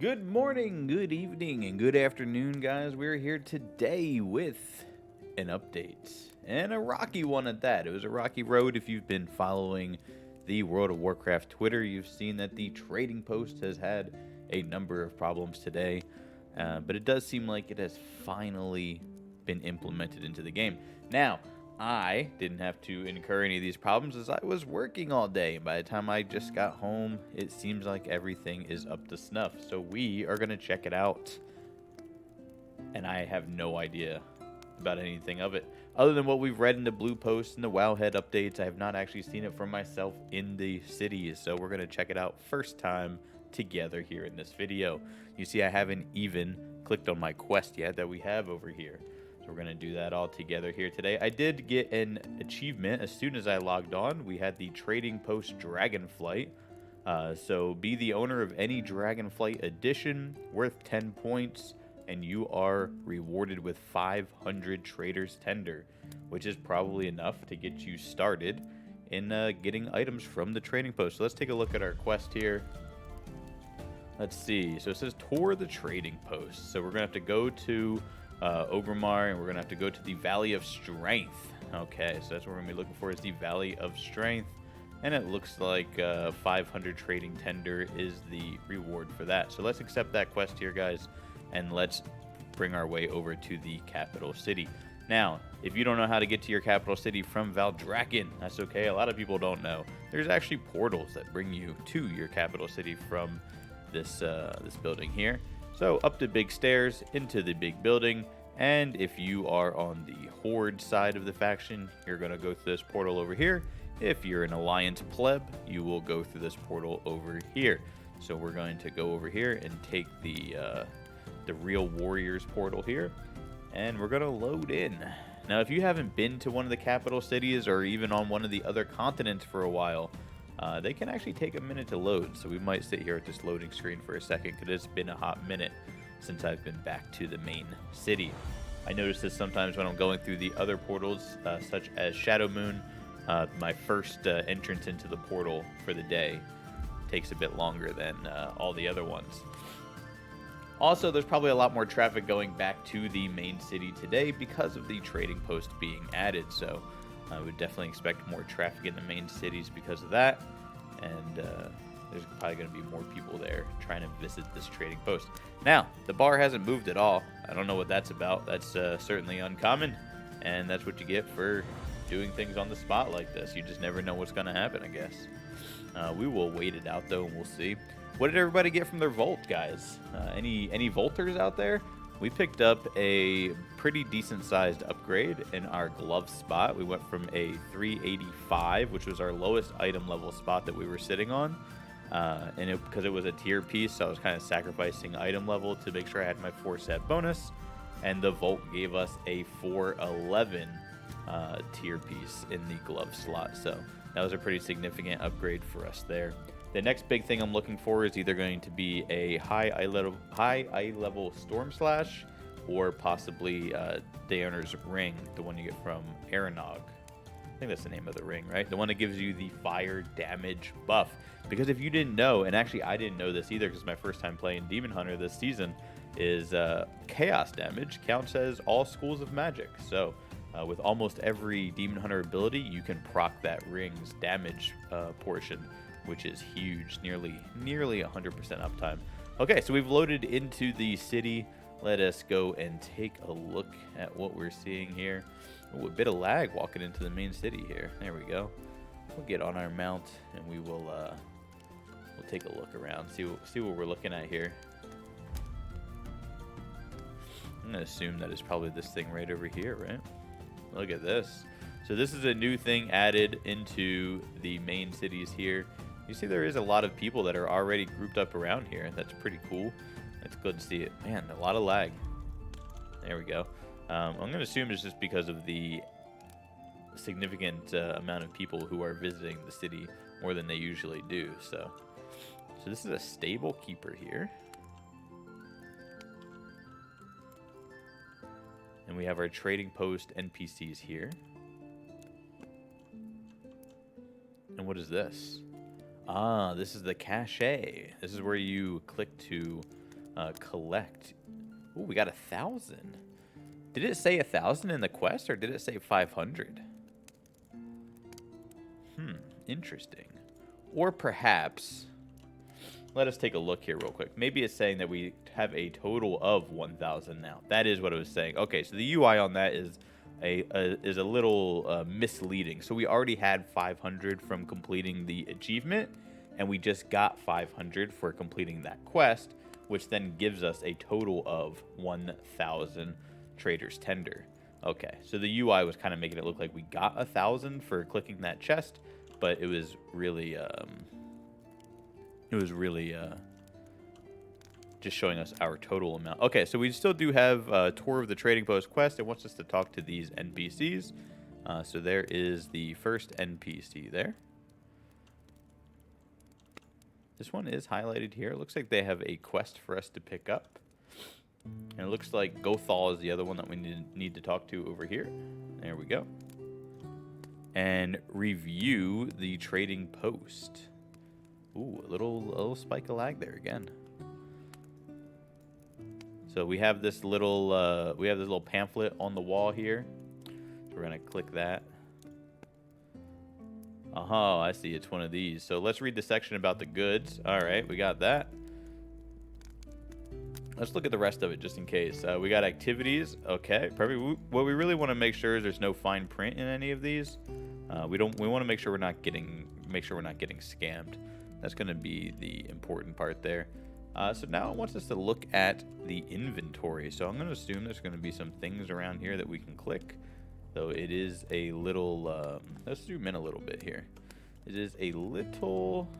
Good morning, good evening, and good afternoon, guys. We're here today with an update, and a rocky one at that. It was a rocky road. If you've been following the World of Warcraft Twitter, you've seen that the trading post has had a number of problems today, but it does seem like it has finally been implemented into the game. Now, I didn't have to incur any of these problems as I was working all day. By the time I just got home, it seems like everything is up to snuff. So we are going to check it out. And I have no idea about anything of it. Other than what we've read in the Blue Post and the Wowhead updates, I have not actually seen it for myself in the cities. So we're going to check it out first time together here in this video. You see, I haven't even clicked on my quest yet that we have over here. So we're going to do that all together here today. I did get an achievement as soon as I logged on. We had the trading post Dragonflight. So be the owner of any Dragonflight edition worth 10 points, and you are rewarded with 500 Traders Tender, which is probably enough to get you started in getting items from the trading post. So let's take a look at our quest here. Let's see. So it says tour the trading post. So we're going to have to go to Ogrimmar, and we're going to have to go to the Valley of Strength. Okay, so that's what we're going to be looking for, is the Valley of Strength. And it looks like 500 Trading Tender is the reward for that. So let's accept that quest here, guys, and let's bring our way over to the capital city. Now, if you don't know how to get to your capital city from Valdrakken, that's okay. A lot of people don't know. There's actually portals that bring you to your capital city from this building here. So up the big stairs into the big building, and if you are on the Horde side of the faction, you're going to go through this portal over here. If you're an Alliance pleb, you will go through this portal over here. So we're going to go over here and take the Real Warriors portal here, and we're going to load in. Now, if you haven't been to one of the capital cities or even on one of the other continents for a while, they can actually take a minute to load. So we might sit here at this loading screen for a second because it's been a hot minute since I've been back to the main city. I notice this sometimes when I'm going through the other portals, such as Shadow Moon. My first entrance into the portal for the day takes a bit longer than all the other ones. Also, there's probably a lot more traffic going back to the main city today because of the trading post being added. So I would definitely expect more traffic in the main cities because of that. And there's probably going to be more people there trying to visit this trading post. Now, the bar hasn't moved at all. I don't know what that's about. That's certainly uncommon. And that's what you get for doing things on the spot like this. You just never know what's going to happen, I guess. We will wait it out, though, and we'll see. What did everybody get from their vault, guys? Any vaulters out there? We picked up a pretty decent-sized upgrade in our glove spot. We went from a 385, which was our lowest item level spot that we were sitting on. And because it was a tier piece, so I was kind of sacrificing item level to make sure I had my 4-set bonus. And the vault gave us a 411 tier piece in the glove slot. So that was a pretty significant upgrade for us there. The next big thing I'm looking for is either going to be a high eye level Storm Slash, or possibly Daenerys Ring, the one you get from Aranog. I think that's the name of the ring, right? The one that gives you the fire damage buff. Because if you didn't know, and actually I didn't know this either because it's my first time playing Demon Hunter this season, is chaos damage counts as all schools of magic. So with almost every Demon Hunter ability, you can proc that ring's damage portion, which is huge, nearly 100% uptime. Okay, so we've loaded into the city. Let us go and take a look at what we're seeing here. Ooh, a bit of lag walking into the main city here. There we go. We'll get on our mount and we will we'll take a look around, see what we're looking at here. I'm gonna assume that it's probably this thing right over here, right? Look at this. So this is a new thing added into the main cities here. You see there is a lot of people that are already grouped up around here. That's pretty cool. It's good to see it. Man, a lot of lag. There we go. I'm going to assume it's just because of the significant amount of people who are visiting the city more than they usually do. So this is a stable keeper here. And we have our trading post NPCs here. And what is this? Ah, this is the cache. This is where you click to Collect. Ooh, we got 1,000. Did it say 1,000 in the quest, or did it say 500? Interesting. Or perhaps, let us take a look here real quick. Maybe it's saying that we have a total of 1,000 now. That is what it was saying. Okay, so the UI on that is a little misleading. So we already had 500 from completing the achievement, and we just got 500 for completing that quest, which then gives us a total of 1,000 Trader's Tender. Okay, so the UI was kind of making it look like we got 1,000 for clicking that chest, but it was really just showing us our total amount. Okay, so we still do have a tour of the trading post quest. It wants us to talk to these NPCs. So there is the first NPC there. This one is highlighted here. It looks like they have a quest for us to pick up. And it looks like Gothal is the other one that we need to talk to over here. There we go. And review the trading post. Ooh, a little spike of lag there again. So we have this little pamphlet on the wall here. So we're gonna click that. I see. It's one of these. So let's read the section about the goods. All right, we got that. Let's look at the rest of it just in case. We got activities. Okay, perfect. What we really want to make sure is there's no fine print in any of these. We want to make sure we're not getting scammed. That's going to be the important part there. So now it wants us to look at the inventory. So I'm going to assume there's going to be some things around here that we can click. Though it is a little, let's zoom in a little bit here. It is a little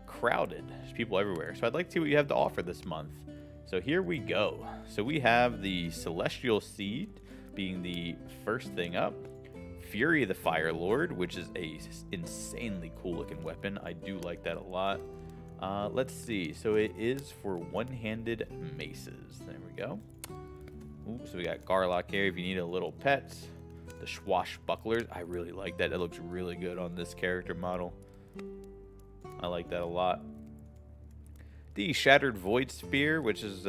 crowded. There's people everywhere. So I'd like to see what you have to offer this month. So here we go. So we have the Celestial Seed being the first thing up. Fury of the Fire Lord, which is a insanely cool looking weapon. I do like that a lot. Let's see. So it is for one-handed maces. There we go. Ooh, so we got Garlock here if you need a little pet. The Swashbucklers. I really like that. It looks really good on this character model. I like that a lot. The Shattered Void Spear, which is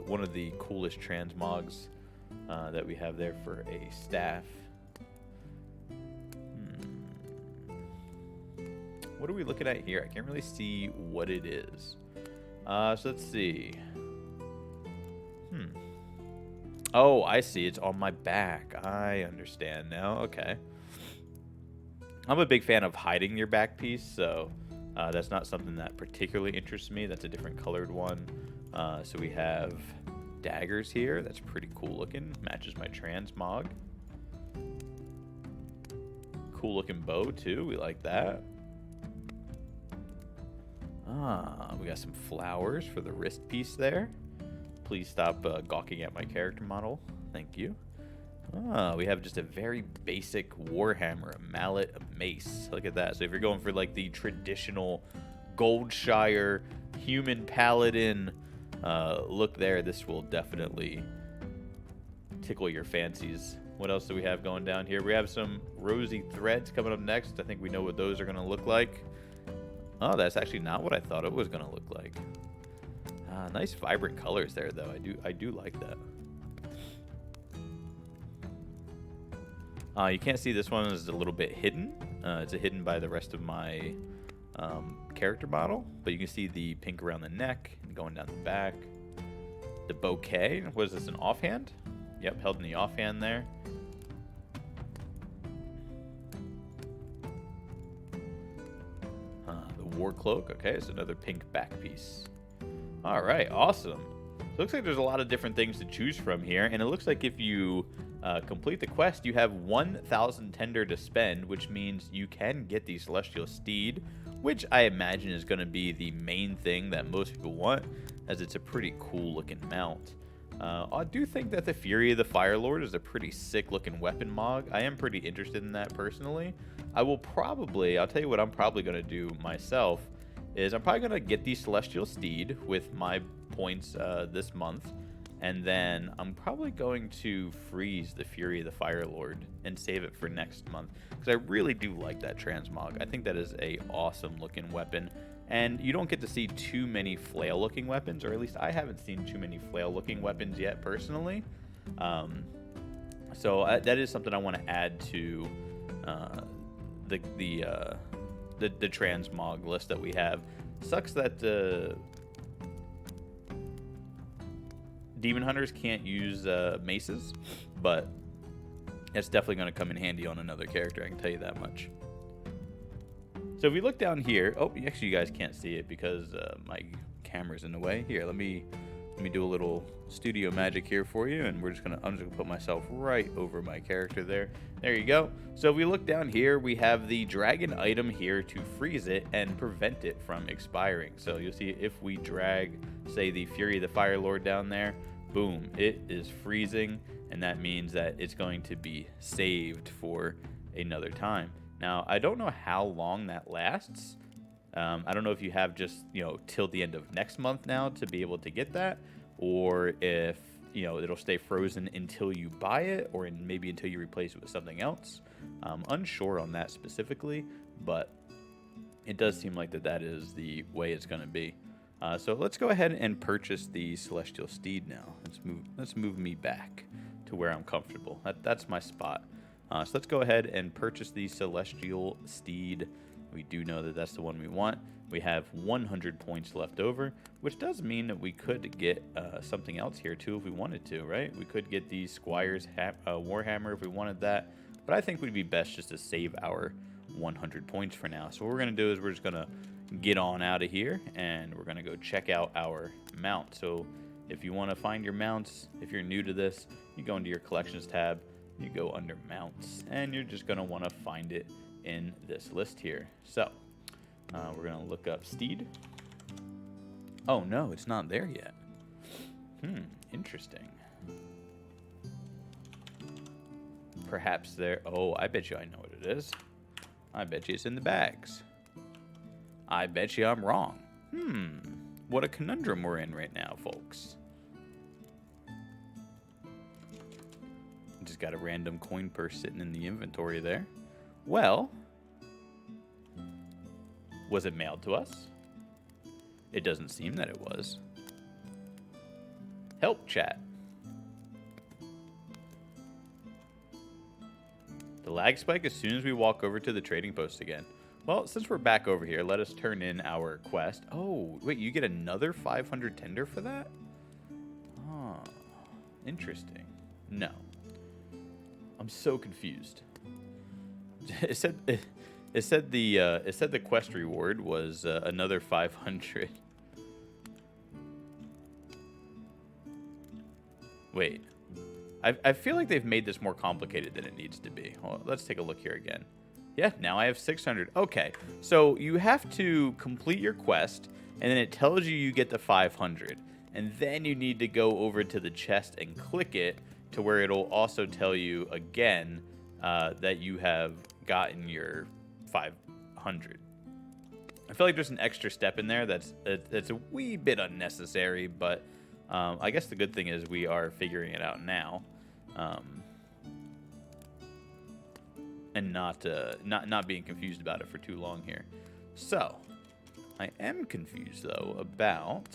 one of the coolest transmogs that we have there for a staff. What are we looking at here? I can't really see what it is. So let's see. Oh, I see. It's on my back. I understand now. Okay. I'm a big fan of hiding your back piece, so that's not something that particularly interests me. That's a different colored one. So we have daggers here. That's pretty cool looking. Matches my transmog. Cool looking bow, too. We like that. We got some flowers for the wrist piece there. Please stop gawking at my character model. Thank you. We have just a very basic warhammer, a mallet, a mace. Look at that. So if you're going for like the traditional Goldshire human paladin look there, this will definitely tickle your fancies. What else do we have going down here? We have some rosy threads coming up next. I think we know what those are going to look like. Oh, that's actually not what I thought it was going to look like. Nice vibrant colors there, though. I do like that. You can't see this one is a little bit hidden. It's hidden by the rest of my character model, but you can see the pink around the neck and going down the back. The bouquet. What is this, an offhand? Yep, held in the offhand there. The war cloak. Okay, it's another pink back piece. All right, awesome. Looks like there's a lot of different things to choose from here, and it looks like if you complete the quest, you have 1,000 tender to spend, which means you can get the Celestial Steed, which I imagine is going to be the main thing that most people want, as it's a pretty cool looking mount. I do think that the Fury of the Fire Lord is a pretty sick looking weapon mog. I am pretty interested in that personally. I'll tell you what I'm probably going to do myself, is I'm probably going to get the Celestial Steed with my points this month, and then I'm probably going to freeze the Fury of the Fire Lord and save it for next month, because I really do like that transmog. I think that is a awesome looking weapon, And you don't get to see too many flail-looking weapons, or at least I haven't seen too many flail-looking weapons yet, personally. So that is something I want to add to the transmog list that we have. Sucks that demon hunters can't use maces, but it's definitely going to come in handy on another character, I can tell you that much. So if we look down here, oh, actually you guys can't see it because my camera's in the way. Here, let me do a little studio magic here for you, and I'm just gonna put myself right over my character there. There you go. So if we look down here, we have the dragon item here to freeze it and prevent it from expiring. So you'll see if we drag, say, the Fury of the Fire Lord down there, boom, it is freezing, and that means that it's going to be saved for another time. Now, I don't know how long that lasts. I don't know if you have just, till the end of next month now to be able to get that, or if, it'll stay frozen until you buy it, or maybe until you replace it with something else. I'm unsure on that specifically, but it does seem like that is the way it's going to be. So let's go ahead and purchase the Celestial Steed now. Let's move me back to where I'm comfortable. That's my spot. So let's go ahead and purchase the Celestial Steed. We do know that that's the one we want. We have 100 points left over, which does mean that we could get something else here too if we wanted to, right? We could get the Squire's Warhammer if we wanted that, but I think we'd be best just to save our 100 points for now. So what we're going to do is we're just going to get on out of here, and we're going to go check out our mount. So if you want to find your mounts, if you're new to this, you go into your collections tab, you go under mounts, and you're just going to want to find it in this list here. So we're going to look up Steed. Oh no, it's not there yet. Interesting. Perhaps there. Oh, I bet you I know what it is. I bet you it's in the bags. I bet you I'm wrong. What a conundrum we're in right now, folks. Just got a random coin purse sitting in the inventory there. Well, was it mailed to us? It doesn't seem that it was. Help chat. The lag spike as soon as we walk over to the trading post again. Well, since we're back over here, let us turn in our quest. Oh, wait, you get another 500 tender for that? Oh, interesting. No. I'm so confused. It said the quest reward was another 500. Wait. I feel like they've made this more complicated than it needs to be. Well, let's take a look here again. Yeah, now I have 600. Okay, so you have to complete your quest, and then it tells you get the 500. And then you need to go over to the chest and click it to where it'll also tell you again that you have gotten your 500. I feel like there's an extra step in there that's a wee bit unnecessary, but I guess the good thing is we are figuring it out now. And not being confused about it for too long here. So, I am confused though about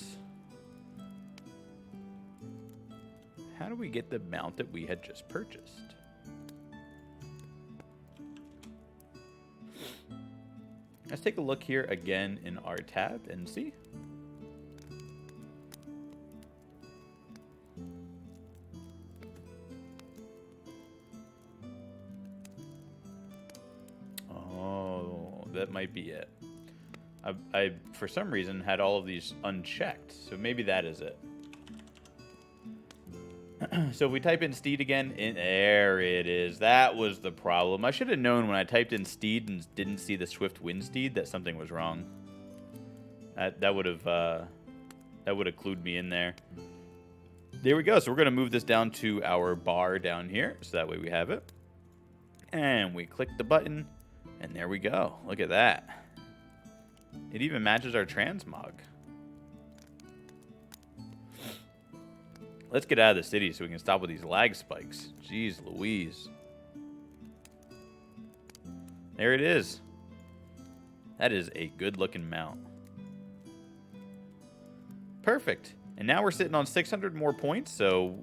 how do we get the mount that we had just purchased? Let's take a look here again in our tab and see. That might be it. I for some reason had all of these unchecked, so maybe that is it. So if we type in Steed again, there it is. That was the problem. I should have known when I typed in Steed and didn't see the Swift Wind Steed that something was wrong. That would have clued me in there. There we go. So we're gonna move this down to our bar down here, so that way we have it. And we click the button. And there we go. Look at that. It even matches our transmog. Let's get out of the city so we can stop with these lag spikes. Jeez Louise. There it is. That is a good looking mount. Perfect. And now we're sitting on 600 more points, so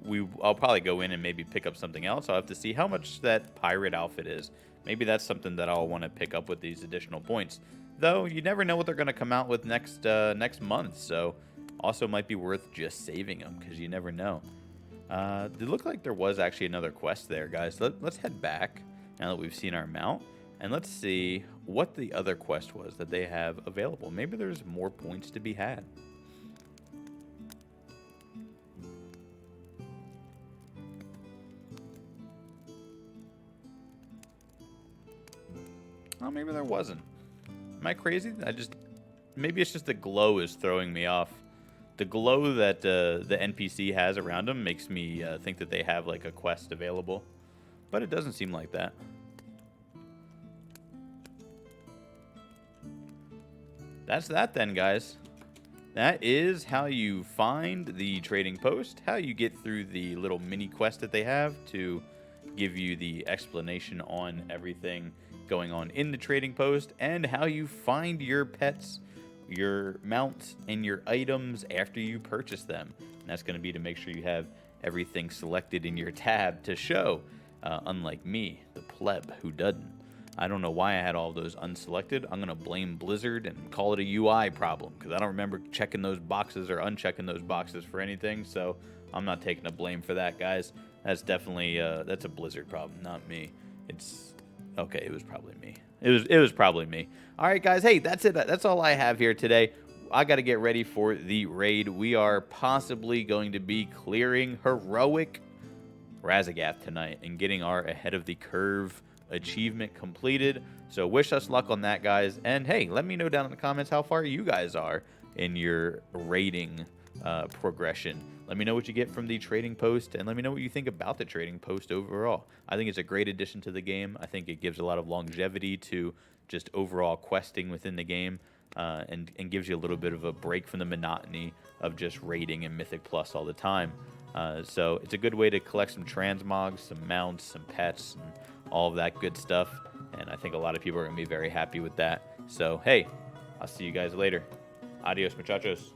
I'll probably go in and maybe pick up something else. I'll have to see how much that pirate outfit is. Maybe that's something that I'll want to pick up with these additional points. Though, you never know what they're going to come out with next month, so also might be worth just saving them, because you never know. It looked like there was actually another quest there, guys. Let's head back, now that we've seen our mount, and let's see what the other quest was that they have available. Maybe there's more points to be had. Oh, maybe there wasn't. Am I crazy? Maybe it's just the glow is throwing me off. The glow that the NPC has around him makes me think that they have like a quest available. But it doesn't seem like that. That's that then, guys. That is how you find the trading post, how you get through the little mini quest that they have to give you the explanation on everything going on in the trading post, and how you find your pets, your mounts, and your items after you purchase them. And that's going to be to make sure you have everything selected in your tab to show, unlike me, the pleb, who doesn't. I don't know why I had all those unselected. I'm going to blame Blizzard and call it a UI problem, because I don't remember checking those boxes or unchecking those boxes for anything, so I'm not taking the blame for that, guys. That's definitely that's a Blizzard problem, not me. It's okay. It was probably me. It was probably me. All right, guys. Hey, that's it. That's all I have here today. I got to get ready for the raid. We are possibly going to be clearing heroic Razagath tonight and getting our ahead of the curve achievement completed. So wish us luck on that, guys. And hey, let me know down in the comments how far you guys are in your raiding progression. Let me know what you get from the trading post, and let me know what you think about the trading post overall. I think it's a great addition to the game. I think it gives a lot of longevity to just overall questing within the game, and gives you a little bit of a break from the monotony of just raiding and Mythic Plus all the time. So it's a good way to collect some transmogs, some mounts, some pets, and all of that good stuff. And I think a lot of people are going to be very happy with that. So, hey, I'll see you guys later. Adios, muchachos.